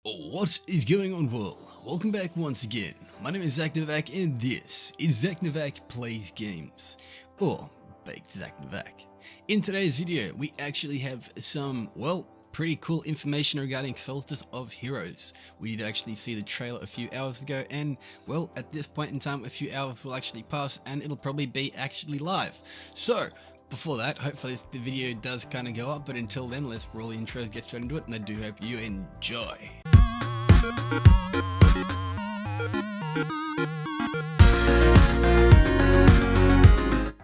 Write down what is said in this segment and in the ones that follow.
What is going on, world? Welcome back once again. My name is ZacNovak and this is ZacNovak Plays Games, or Baked ZacNovak. In today's video, we actually have some, pretty cool information regarding Solstice of Heroes. We did actually see the trailer a few hours ago and, at this point in time, a few hours will actually pass and it'll probably be actually live. So, before that, hopefully the video does kind of go up, but until then, let's roll the intros, get straight into it, and I do hope you enjoy.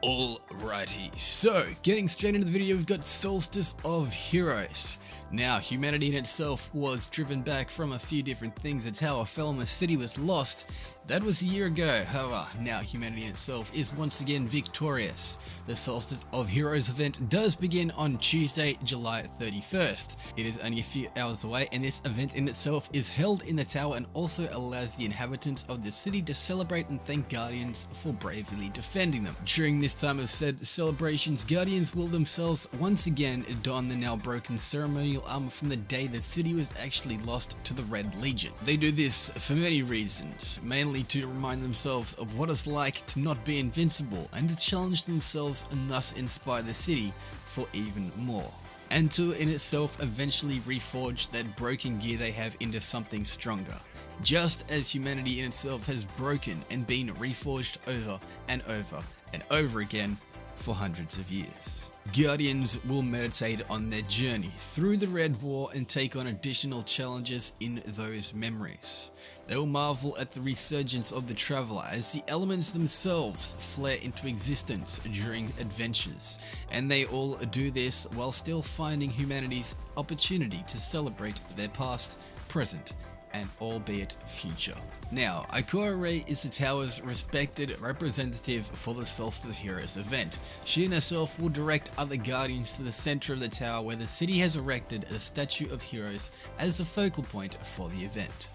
Alrighty, so getting straight into the video, we've got Solstice of Heroes. Now, humanity in itself was driven back from a few different things. A tower fell and the city was lost. That was a year ago. However, now humanity in itself is once again victorious. The Solstice of Heroes event does begin on Tuesday, July 31st. It is only a few hours away, and this event in itself is held in the tower and also allows the inhabitants of the city to celebrate and thank Guardians for bravely defending them. During this time of said celebrations, Guardians will themselves once again don the now broken ceremonial armor from the day the city was actually lost to the Red Legion. They do this for many reasons, mainly to remind themselves of what it's like to not be invincible and to challenge themselves and thus inspire the city for even more. And to in itself eventually reforge that broken gear they have into something stronger. Just as humanity in itself has broken and been reforged over and over and over again for hundreds of years. Guardians will meditate on their journey through the Red War and take on additional challenges in those memories. They will marvel at the resurgence of the traveler as the elements themselves flare into existence during adventures, and they all do this while still finding humanity's opportunity to celebrate their past, present, and albeit future. Now, Ikora is the tower's respected representative for the Solstice Heroes event. She and herself will direct other guardians to the center of the tower where the city has erected a statue of heroes as the focal point for the event.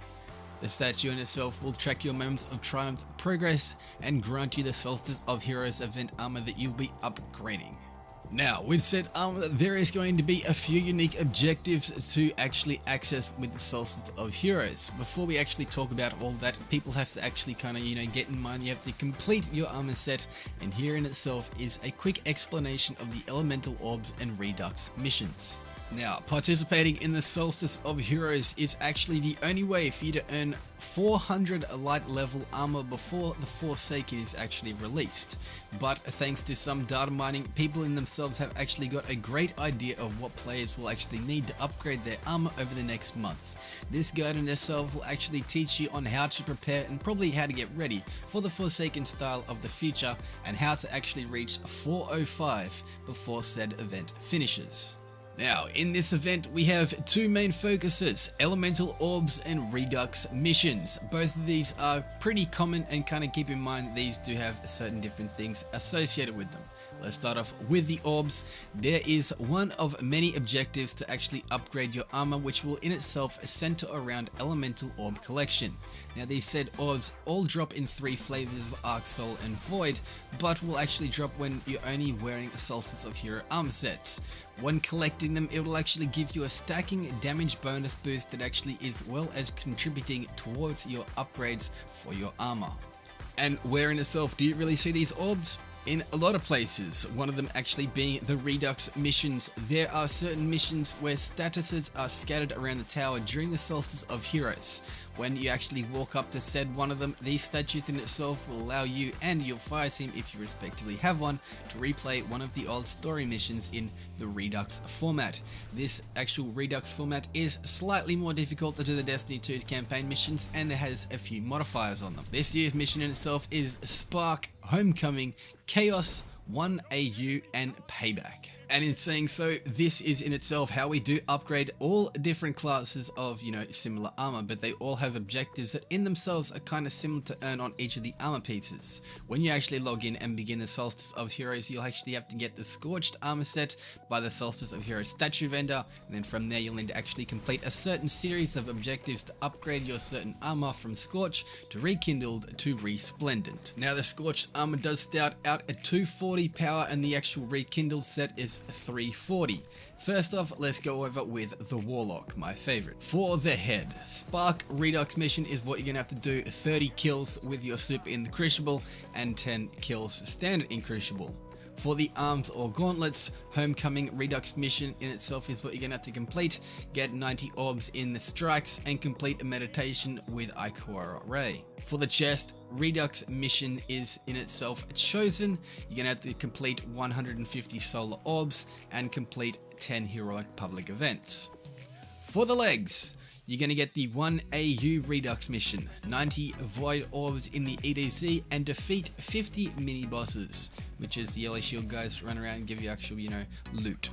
The statue in itself will track your moments of triumph, progress, and grant you the Solstice of Heroes event armor that you'll be upgrading. Now, with said armor, there is going to be a few unique objectives to actually access with the Solstice of Heroes. Before we actually talk about all that, people have to actually kind of, get in mind you have to complete your armor set, and here in itself is a quick explanation of the elemental orbs and redux missions. Now, participating in the Solstice of Heroes is actually the only way for you to earn 400 light level armor before the Forsaken is actually released. But thanks to some data mining, people in themselves have actually got a great idea of what players will actually need to upgrade their armor over the next month. This guide in itself will actually teach you on how to prepare and probably how to get ready for the Forsaken style of the future and how to actually reach 405 before said event finishes. Now, in this event, we have two main focuses, Elemental Orbs and Redux Missions. Both of these are pretty common, and kind of keep in mind these do have certain different things associated with them. Let's start off with the orbs. There is one of many objectives to actually upgrade your armor, which will in itself center around Elemental Orb collection. Now, these said orbs all drop in 3 flavors of Arc, Soul, and Void, but will actually drop when you're only wearing a Solstice of Hero armor sets. When collecting them, it will actually give you a stacking damage bonus boost that actually is well as contributing towards your upgrades for your armor. And where in itself do you really see these orbs? In a lot of places, one of them actually being the Redux missions. There are certain missions where statuses are scattered around the tower during the Solstice of Heroes. When you actually walk up to said one of them, these statues in itself will allow you and your fire team, if you respectively have one, to replay one of the old story missions in the Redux format. This actual Redux format is slightly more difficult to do the Destiny 2 campaign missions, and it has a few modifiers on them. This year's mission in itself is Spark, Homecoming, Chaos, 1AU, and Payback. And in saying so, this is in itself how we do upgrade all different classes of, similar armor, but they all have objectives that in themselves are kind of similar to earn on each of the armor pieces. When you actually log in and begin the Solstice of Heroes, you'll actually have to get the Scorched armor set by the Solstice of Heroes statue vendor, and then from there you'll need to actually complete a certain series of objectives to upgrade your certain armor from Scorch to Rekindled to Resplendent. Now, the Scorched armor does start out at 240 power, and the actual Rekindled set is is 340. First off, let's go over with the Warlock, my favorite. For the head, Spark Redux mission is what you're gonna have to do: 30 kills with your super in the Crucible and 10 kills standard in Crucible. For the arms or gauntlets, Homecoming Redux mission in itself is what you're gonna have to complete: get 90 orbs in the strikes and complete a meditation with Ikora Ray. For the chest, Redux mission is in itself chosen. You're gonna have to complete 150 solar orbs and complete 10 heroic public events. For the legs, you're going to get the 1 AU Redux mission, 90 Void Orbs in the EDZ, and defeat 50 mini-bosses, which is the yellow shield guys run around and give you actual, loot.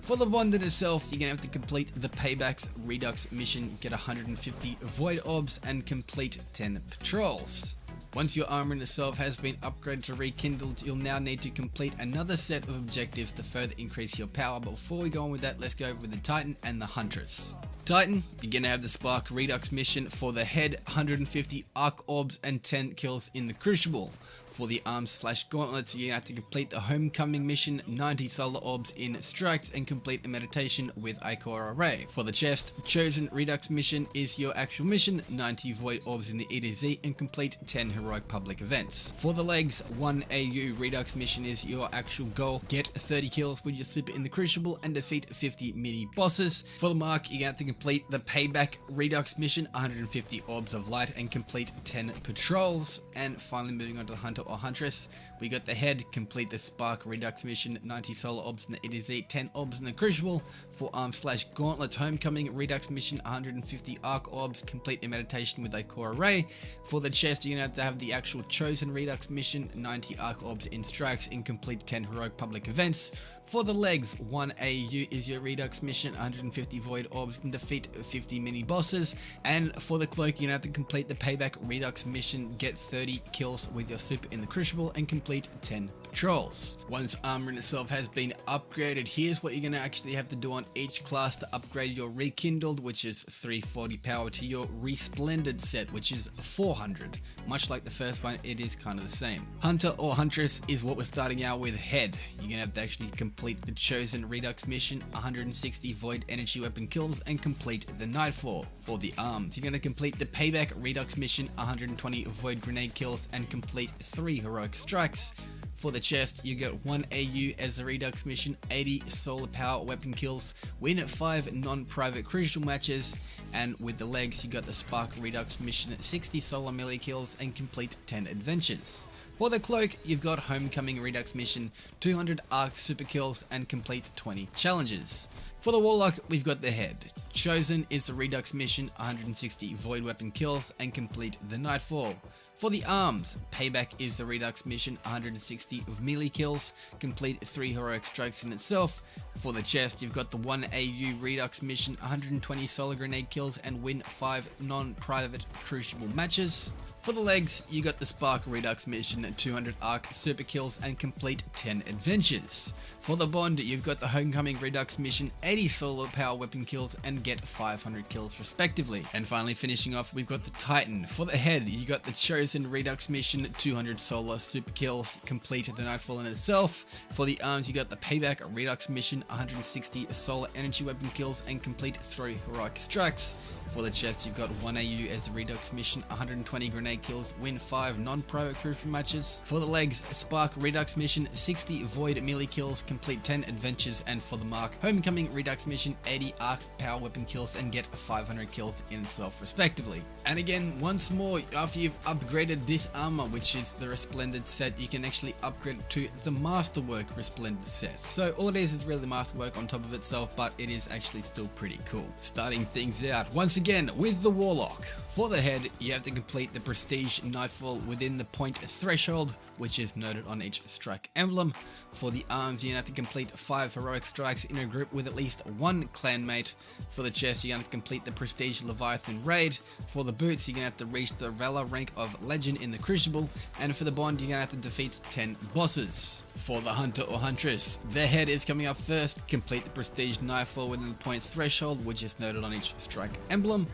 For the bonded itself, you're going to have to complete the Paybacks Redux mission, get 150 Void Orbs, and complete 10 patrols. Once your armor in itself has been upgraded to rekindled, you'll now need to complete another set of objectives to further increase your power. But before we go on with that, let's go over with the Titan and the Huntress. Titan, you're going to have the Spark Redux mission. For the head, 150 Arc Orbs and 10 kills in the Crucible. For the arms/gauntlets, you're going to have to complete the Homecoming mission, 90 solar orbs in strikes, and complete the meditation with Ikora Ray. For the chest, Chosen Redux mission is your actual mission, 90 Void Orbs in the EDZ, and complete 10 heroic public events. For the legs, 1 AU Redux mission is your actual goal: get 30 kills with your super in the Crucible and defeat 50 mini bosses. For the mark, you're going to have to complete the Payback Redux mission, 150 orbs of light, and complete 10 patrols. And finally, moving on to the Hunter or Huntress, we got the head: complete the Spark Redux mission, 90 solar orbs in the EDZ, 10 orbs in the Crucible. For arms/gauntlets, Homecoming Redux mission, 150 Arc Orbs, complete the meditation with Ikora Ray. For the chest, you're gonna have the actual Chosen Redux mission, 90 Arc Orbs in strikes, and complete 10 heroic public events. For the legs, 1 AU is your Redux mission, 150 Void Orbs, and defeat 50 mini bosses. And for the cloak, you're gonna have to complete the Payback Redux mission, get 30 kills with your super in the Crucible, and complete 10 patrols. Once armor in itself has been upgraded, here's what you're going to actually have to do on each class to upgrade your Rekindled, which is 340 power, to your Resplendent set, which is 400. Much like the first one, it is kind of the same. Hunter or Huntress is what we're starting out with. Head, you're going to have to actually complete the Chosen Redux mission, 160 Void Energy Weapon kills, and complete the Nightfall. For the arms, you're going to complete the Payback Redux mission, 120 Void Grenade kills, and complete 3 heroic strikes. For the chest, you get 1 AU as the Redux mission, 80 solar power weapon kills, win 5 non-private crucial matches. And with the legs, you got the Spark Redux mission, 60 solar melee kills, and complete 10 adventures. For the cloak, you've got Homecoming Redux mission, 200 arc super kills, and complete 20 challenges. For the Warlock, we've got the head. Chosen is the Redux mission, 160 void weapon kills, and complete the Nightfall. For the arms, Payback is the Redux mission, 160 of melee kills, complete 3 heroic strikes in itself. For the chest, you've got the 1 AU Redux mission, 120 solar grenade kills, and win 5 non-private crucible matches. For the legs, you got the Spark Redux mission, 200 arc super kills, and complete 10 adventures. For the bond, you've got the Homecoming Redux mission, 80 solar power weapon kills, and get 500 kills respectively. And finally finishing off, we've got the Titan. For the head, you got the Chosen Redux mission, 200 solar super kills, complete the Nightfall in itself. For the arms, you got the Payback Redux mission, 160 solar energy weapon kills, and complete 3 heroic strikes. For the chest, you've got 1 AU as the Redux mission, 120 grenade kills, win 5 non-private crucial matches. For the legs, Spark Redux mission, 60 void melee kills, complete 10 adventures. And for the mark, Homecoming Redux mission, 80 arc power weapon kills, and get 500 kills in itself respectively. And again, once more, after you've upgraded this armor, which is the Resplendent set, you can actually upgrade it to the Masterwork Resplendent set. So all it is really the Masterwork on top of itself, but it is actually still pretty cool. Starting things out, once again, with the Warlock. For the head, you have to complete the Prestige Nightfall within the point threshold, which is noted on each strike emblem. For the arms, you have to complete 5 heroic strikes in a group with at least 1 clanmate. For the chest, you're going to have to complete the Prestige Leviathan raid. For the boots, you're going to have to reach the Valor rank of Legend in the Crucible. And for the bond, you're going to have to defeat 10 bosses. For the Hunter or Huntress, their head is coming up first. Complete the Prestige Nightfall within the point threshold, which is noted on each strike emblem.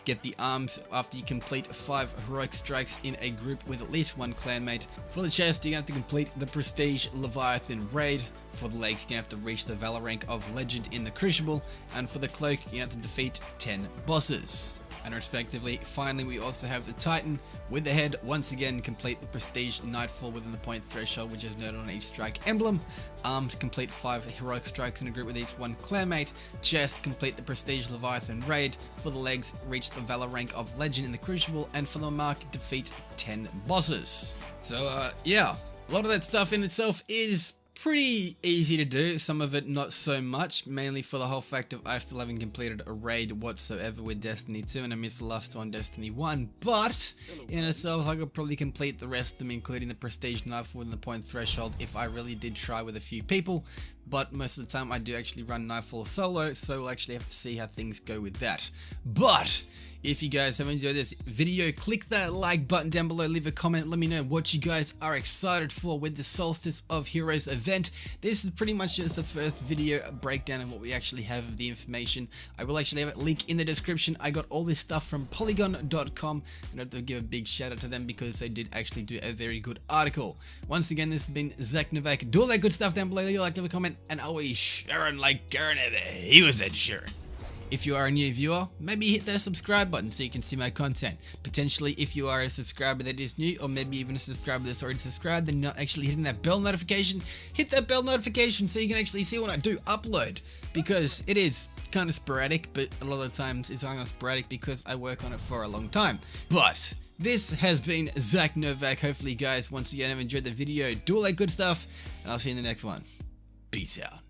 get the arms after you complete 5 heroic strikes in a group with at least 1 clanmate. For the chest, you're going to have to complete the Prestige Leviathan raid. For the legs, you're going to have to reach the Valor rank of Legend in the Crucible, and for the cloak, you have to defeat 10 bosses. And respectively, finally we also have the Titan with the head. Once again, complete the Prestige Nightfall within the point threshold, which is noted on each strike emblem. Arms, complete 5 heroic strikes in a group with each 1 clanmate. Chest, complete the Prestige Leviathan raid. For the legs, reach the Valor rank of Legend in the Crucible, and for the mark, defeat 10 bosses. So yeah, a lot of that stuff in itself is pretty easy to do, some of it not so much, mainly for the whole fact of I still haven't completed a raid whatsoever with Destiny 2 and I missed the last one, Destiny 1, but in itself I could probably complete the rest of them, including the Prestige Nightfall within the point threshold if I really did try with a few people, but most of the time I do actually run Nightfall solo, so we'll actually have to see how things go with that. But if you guys have enjoyed this video, click that like button down below, leave a comment, let me know what you guys are excited for with the Solstice of Heroes event. This is pretty much just the first video breakdown of what we actually have of the information. I will actually have a link in the description. I got all this stuff from polygon.com, and I have to give a big shout out to them because they did actually do a very good article. Once again, this has been ZacNovak. Do all that good stuff down below, leave a like, leave a comment, and always Sharon like Garen ever. He was at Sharon. If you are a new viewer, maybe hit that subscribe button so you can see my content. Potentially, if you are a subscriber that is new, or maybe even a subscriber that's already subscribed and not actually hitting that bell notification, hit that bell notification so you can actually see when I do upload. Because it is kind of sporadic, but a lot of the times it's kind of sporadic because I work on it for a long time. But this has been ZacNovak. Hopefully, guys, once again, have enjoyed the video. Do all that good stuff, and I'll see you in the next one. Peace out.